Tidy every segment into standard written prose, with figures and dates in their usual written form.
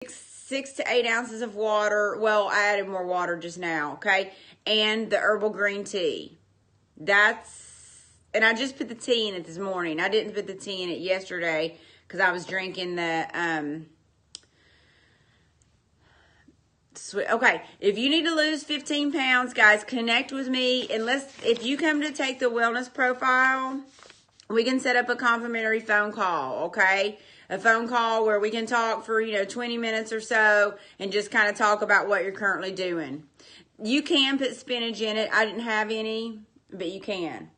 6 to 8 ounces of water. Well, I added more water just now, okay? And the herbal green tea. And I just put the tea in it this morning. I didn't put the tea in it yesterday because I was drinking the, okay, if you need to lose 15 pounds, guys, connect with me. And if you come to take the wellness profile, we can set up a complimentary phone call, okay? A phone call where we can talk for, 20 minutes or so and just kind of talk about what you're currently doing. You can put spinach in it. I didn't have any, but you can.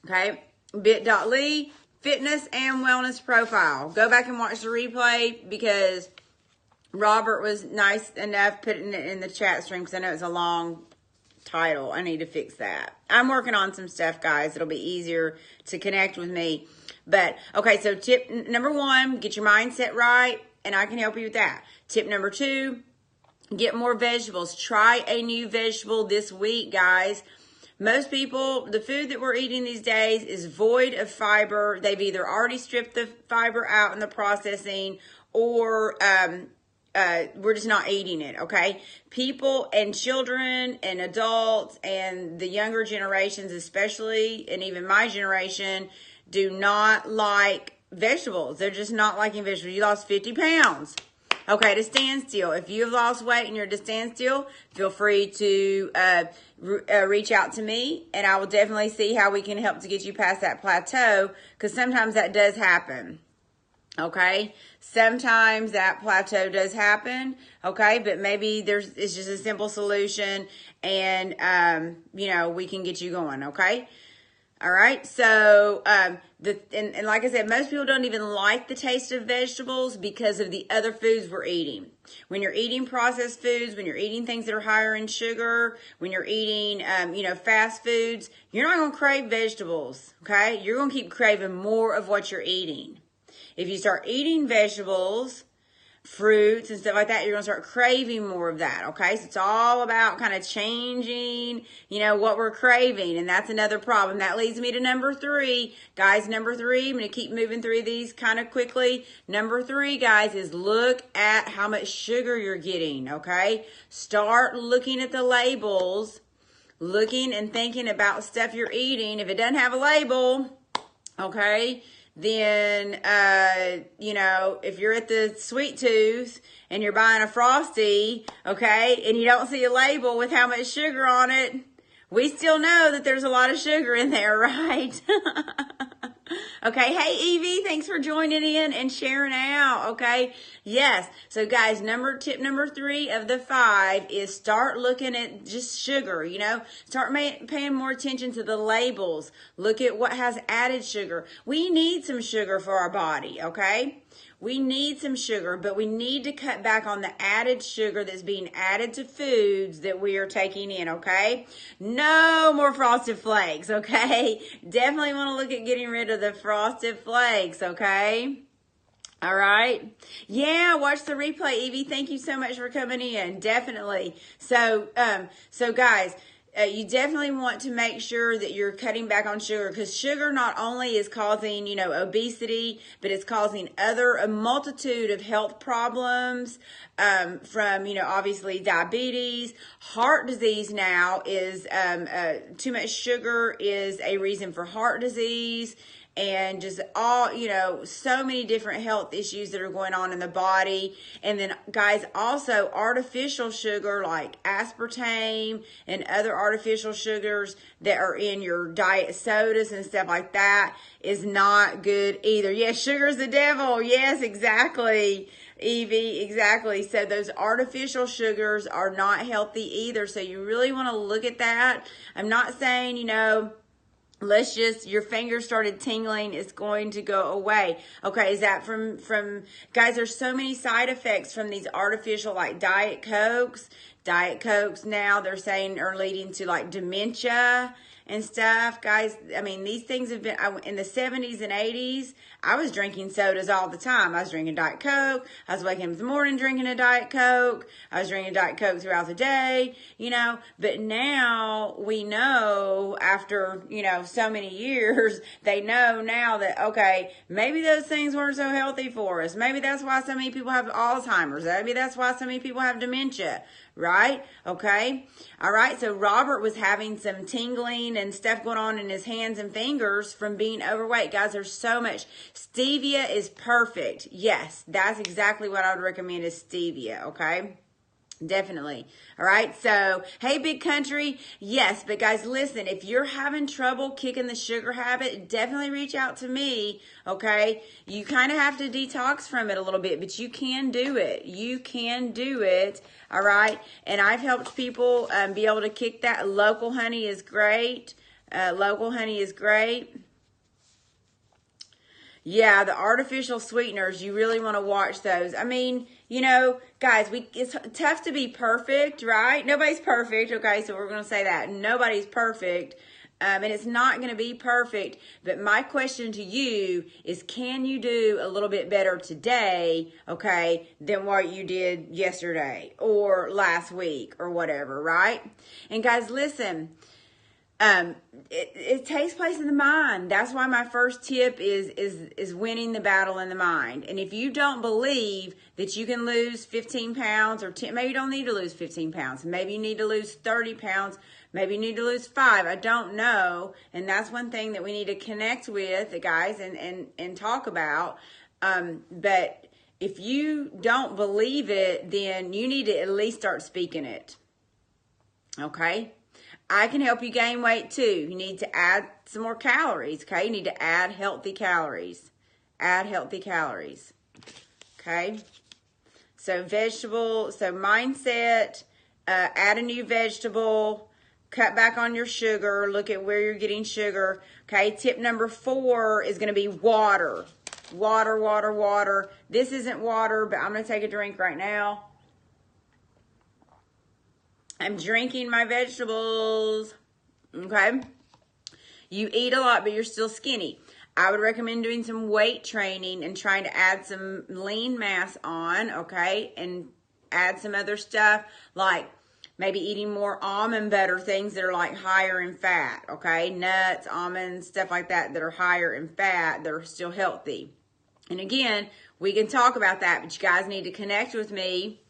Okay, bit.ly, fitness and wellness profile. Go back and watch the replay because Robert was nice enough putting it in the chat stream because I know it's a long title. I need to fix that. I'm working on some stuff, guys. It'll be easier to connect with me. But, okay, so tip number 1, get your mindset right, and I can help you with that. Tip number 2, get more vegetables. Try a new vegetable this week, guys. Most people, the food that we're eating these days is void of fiber. They've either already stripped the fiber out in the processing or we're just not eating it, okay? People and children and adults and the younger generations especially, and even my generation, do not like vegetables. They're just not liking vegetables. You lost 50 pounds. Okay, to stand still. If you've lost weight and you're to stand still, feel free to reach out to me, and I will definitely see how we can help to get you past that plateau, because sometimes that does happen. Okay, sometimes that plateau does happen. Okay, but maybe it's just a simple solution, and we can get you going. Okay. All right, so and like I said, most people don't even like the taste of vegetables because of the other foods we're eating. When you're eating processed foods, when you're eating things that are higher in sugar, when you're eating, fast foods, you're not going to crave vegetables, okay? You're going to keep craving more of what you're eating. If you start eating vegetables, fruits and stuff like that, you're going to start craving more of that, okay? So it's all about kind of changing, what we're craving, and that's another problem. That leads me to number 3. Guys, number 3, I'm going to keep moving through these kind of quickly. Number 3, guys, is look at how much sugar you're getting, okay? Start looking at the labels, looking and thinking about stuff you're eating. If it doesn't have a label, okay, then, if you're at the Sweet Tooth and you're buying a Frosty, okay, and you don't see a label with how much sugar on it, we still know that there's a lot of sugar in there, right? Okay, hey Evie, thanks for joining in and sharing out, okay? Yes, so guys, tip number 3 of the 5 is start looking at just sugar, start paying more attention to the labels. Look at what has added sugar. We need some sugar for our body, okay? We need some sugar, but we need to cut back on the added sugar that's being added to foods that we are taking in, okay? No more Frosted Flakes, okay? Definitely want to look at getting rid of the Frosted Flakes, okay? All right. Yeah, watch the replay, Evie. Thank you so much for coming in. Definitely. So guys, you definitely want to make sure that you're cutting back on sugar, because sugar not only is causing, obesity, but it's causing a multitude of health problems, from, obviously diabetes, heart disease now is, too much sugar is a reason for heart disease. And just all, so many different health issues that are going on in the body. And then, guys, also artificial sugar like aspartame and other artificial sugars that are in your diet sodas and stuff like that is not good either. Yes, sugar's the devil. Yes, exactly. Evie, exactly. So those artificial sugars are not healthy either. So you really want to look at that. I'm not saying, your fingers started tingling, it's going to go away. Okay, is that from guys, there's so many side effects from these artificial, like Diet Cokes. Diet Cokes now they're saying are leading to like dementia and stuff, guys. I mean, these things have been, in the 70s and 80s, I was drinking sodas all the time. I was drinking Diet Coke. I was waking up in the morning drinking a Diet Coke. I was drinking Diet Coke throughout the day, you know. But now we know, after, you know, so many years, they know now that, okay, maybe those things weren't so healthy for us. Maybe that's why so many people have Alzheimer's. Maybe that's why so many people have dementia, right? Okay. All right. So Robert was having some tingling and stuff going on in his hands and fingers from being overweight. Guys, there's so much. Stevia is perfect. Yes, that's exactly what I would recommend is stevia. Okay. Definitely. All right. So, hey, big country. Yes. But guys, listen, if you're having trouble kicking the sugar habit, definitely reach out to me. Okay. You kind of have to detox from it a little bit, but you can do it. You can do it. All right. And I've helped people be able to kick that. Local honey is great. Local honey is great. Yeah, the artificial sweeteners, you really want to watch those. I mean, you know, guys, it's tough to be perfect, right? Nobody's perfect, okay? So we're going to say that. Nobody's perfect, and it's not going to be perfect. But my question to you is, can you do a little bit better today, okay, than what you did yesterday or last week or whatever, right? And guys, listen. It takes place in the mind. That's why my first tip is winning the battle in the mind. And if you don't believe that you can lose 15 pounds or 10, maybe you don't need to lose 15 pounds. Maybe you need to lose 30 pounds. Maybe you need to lose 5. I don't know. And that's one thing that we need to connect with, guys, and talk about. But if you don't believe it, then you need to at least start speaking it. Okay? I can help you gain weight too. You need to add some more calories, okay? You need to add healthy calories. Add healthy calories, okay? So mindset, add a new vegetable, cut back on your sugar, look at where you're getting sugar, okay? Tip number 4 is going to be water. Water, water, water. This isn't water, but I'm going to take a drink right now. I'm drinking my vegetables, okay? You eat a lot, but you're still skinny. I would recommend doing some weight training and trying to add some lean mass on, okay? And add some other stuff, like maybe eating more almond butter, things that are like higher in fat, okay? Nuts, almonds, stuff like that are higher in fat, that are still healthy. And again, we can talk about that, but you guys need to connect with me.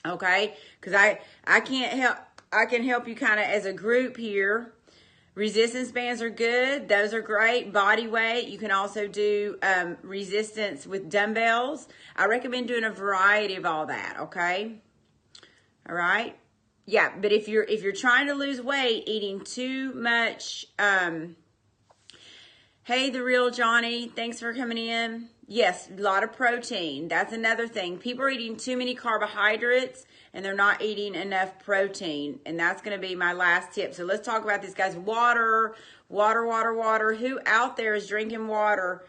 Okay, because I can help you kind of as a group here. Resistance bands are good. Those are great. Body weight. You can also do resistance with dumbbells. I recommend doing a variety of all that. Okay. All right. Yeah, but if you're trying to lose weight, eating too much. Hey, The Real Johnny. Thanks for coming in. Yes, a lot of protein. That's another thing. People are eating too many carbohydrates and they're not eating enough protein. And that's going to be my last tip. So let's talk about this, guys. Water, water, water, water. Who out there is drinking water?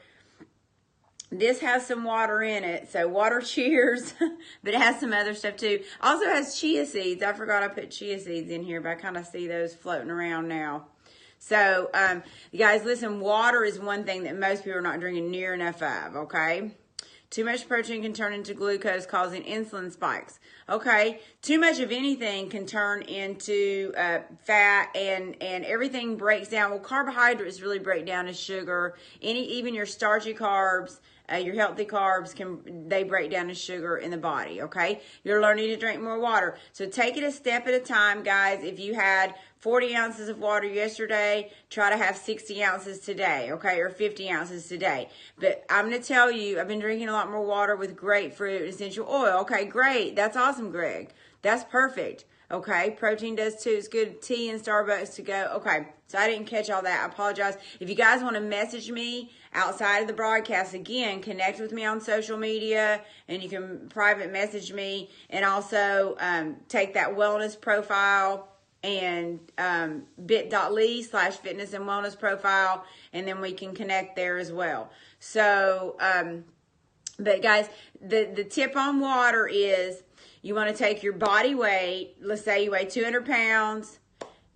This has some water in it. So water cheers, but it has some other stuff too. Also has chia seeds. I forgot I put chia seeds in here, but I kind of see those floating around now. So, you guys, listen, water is one thing that most people are not drinking near enough of, okay? Too much protein can turn into glucose, causing insulin spikes. Okay, too much of anything can turn into fat, and everything breaks down. Well, carbohydrates really break down as sugar. Even your starchy carbs, your healthy carbs, they break down as sugar in the body, okay? You're learning to drink more water. So take it a step at a time, guys. If you had 40 ounces of water yesterday, try to have 60 ounces today, okay, or 50 ounces today. But I'm going to tell you, I've been drinking a lot more water with grapefruit and essential oil. Okay, great. That's awesome, Greg. That's perfect. Okay, protein does too. It's good. Tea and Starbucks to go. Okay, so I didn't catch all that. I apologize. If you guys want to message me outside of the broadcast, again, connect with me on social media, and you can private message me, and also take that wellness profile and bit.ly/fitness and wellness profile, and then we can connect there as well. So, but guys, the tip on water is you want to take your body weight. Let's say you weigh 200 pounds,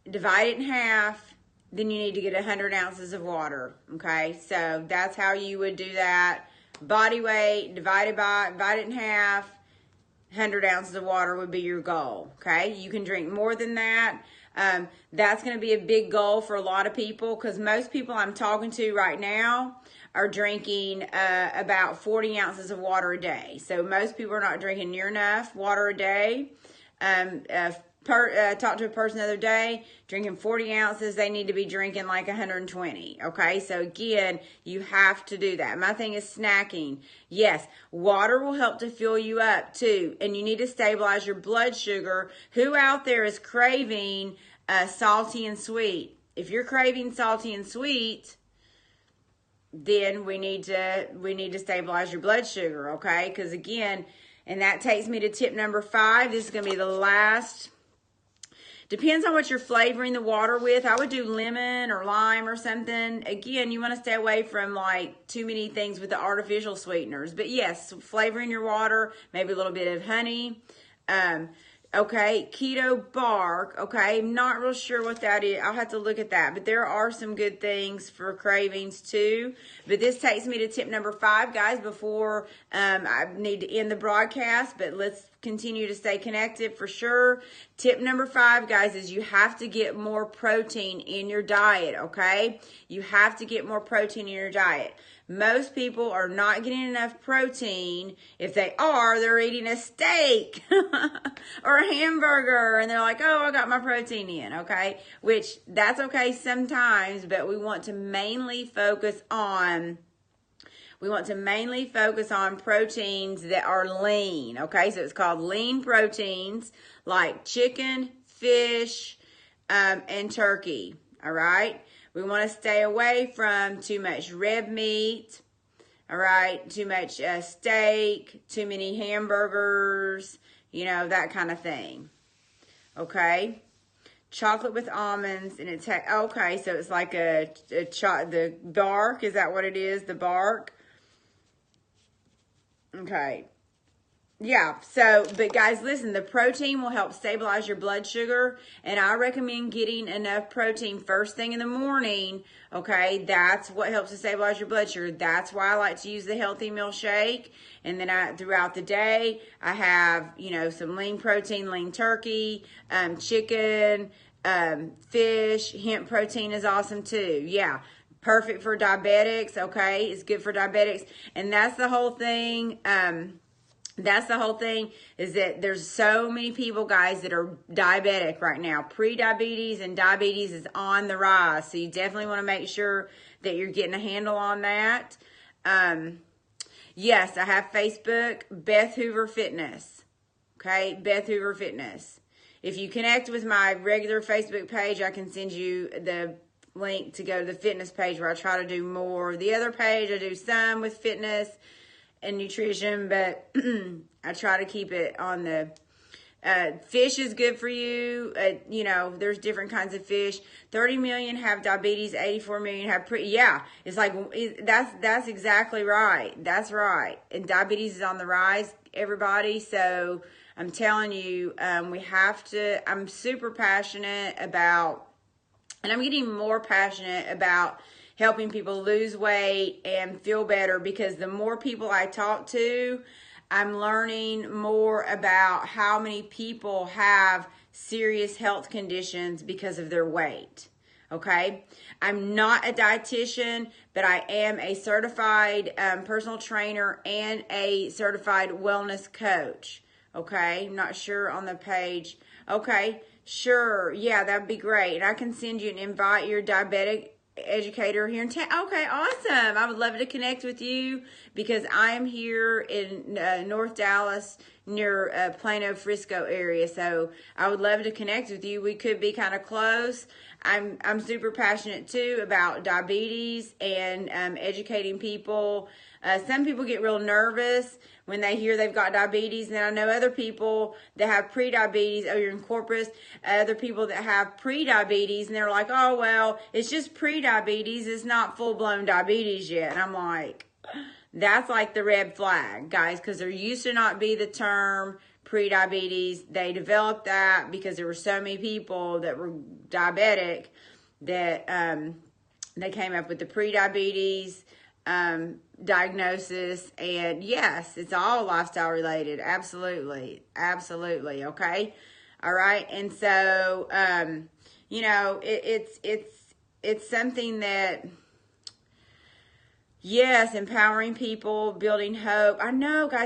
divide it in half, then you need to get 100 ounces of water. Okay, so that's how you would do that. Body weight divide it in half. 100 ounces of water would be your goal. Okay, you can drink more than that. That's going to be a big goal for a lot of people, because most people I'm talking to right now are drinking about 40 ounces of water a day. So most people are not drinking near enough water a day. Talked to a person the other day, drinking 40 ounces, they need to be drinking like 120. Okay, so again, you have to do that. My thing is snacking. Yes, water will help to fill you up too, and you need to stabilize your blood sugar. Who out there is craving salty and sweet? If you're craving salty and sweet, then we need to stabilize your blood sugar. Okay, because again, and that takes me to tip number 5. This is going to be the last. Depends on what you're flavoring the water with. I would do lemon or lime or something. Again, you want to stay away from like too many things with the artificial sweeteners. But yes, flavoring your water, maybe a little bit of honey. Okay, keto bark. Okay, I'm not real sure what that is. I'll have to look at that. But there are some good things for cravings too. But this takes me to tip number 5, guys, before I need to end the broadcast. But let's continue to stay connected for sure. Tip number 5, guys, is you have to get more protein in your diet, okay? You have to get more protein in your diet. Most people are not getting enough protein. If they are, they're eating a steak or a hamburger, and they're like, oh, I got my protein in, okay? Which, that's okay sometimes, but we want to mainly focus on proteins that are lean, okay? So it's called lean proteins, like chicken, fish, and turkey, all right? We want to stay away from too much red meat, all right? Too much steak, too many hamburgers, you know, that kind of thing, okay? Chocolate with almonds, and it's, okay, so it's like the bark, is that what it is, the bark? Okay. Yeah, so, but guys, listen, the protein will help stabilize your blood sugar, and I recommend getting enough protein first thing in the morning, okay? That's what helps to stabilize your blood sugar. That's why I like to use the Healthy Meal Shake, and then throughout the day, I have, you know, some lean protein, lean turkey, chicken, fish, hemp protein is awesome too, yeah. Perfect for diabetics, okay? It's good for diabetics, and that's the whole thing, is that there's so many people, guys, that are diabetic right now. Pre-diabetes and diabetes is on the rise. So you definitely want to make sure that you're getting a handle on that. Yes, I have Facebook, Beth Hoover Fitness. Okay, Beth Hoover Fitness. If you connect with my regular Facebook page, I can send you the link to go to the fitness page where I try to do more. The other page, I do some with fitness and nutrition, but I try to keep it on the fish is good for you. You know, there's different kinds of fish. 30 million have diabetes, 84 million have it's like, that's exactly right. That's right. And diabetes is on the rise, everybody. So I'm telling you, I'm super passionate about, and I'm getting more passionate about helping people lose weight and feel better, because the more people I talk to, I'm learning more about how many people have serious health conditions because of their weight, okay? I'm not a dietitian, but I am a certified personal trainer and a certified wellness coach, okay? I'm not sure on the page. Okay, sure, yeah, that'd be great. And I can send you an invite. You're diabetic educator here in town. Okay, awesome. I would love to connect with you, because I am here in North Dallas, near Plano, Frisco area. So I would love to connect with you. We could be kind of close. I'm super passionate too about diabetes and educating people. Some people get real nervous when they hear they've got diabetes. And then I know other people that have pre-diabetes. Oh, you're in Corpus. Other people that have pre-diabetes, and they're like, oh, well, it's just pre-diabetes. It's not full-blown diabetes yet. And I'm like, that's like the red flag, guys, because there used to not be the term pre-diabetes. They developed that because there were so many people that were diabetic that they came up with the pre-diabetes diagnosis. And yes, it's all lifestyle related. Absolutely. Absolutely. Okay. All right. And so, you know, it's something that, yes, empowering people, building hope. I know, guys.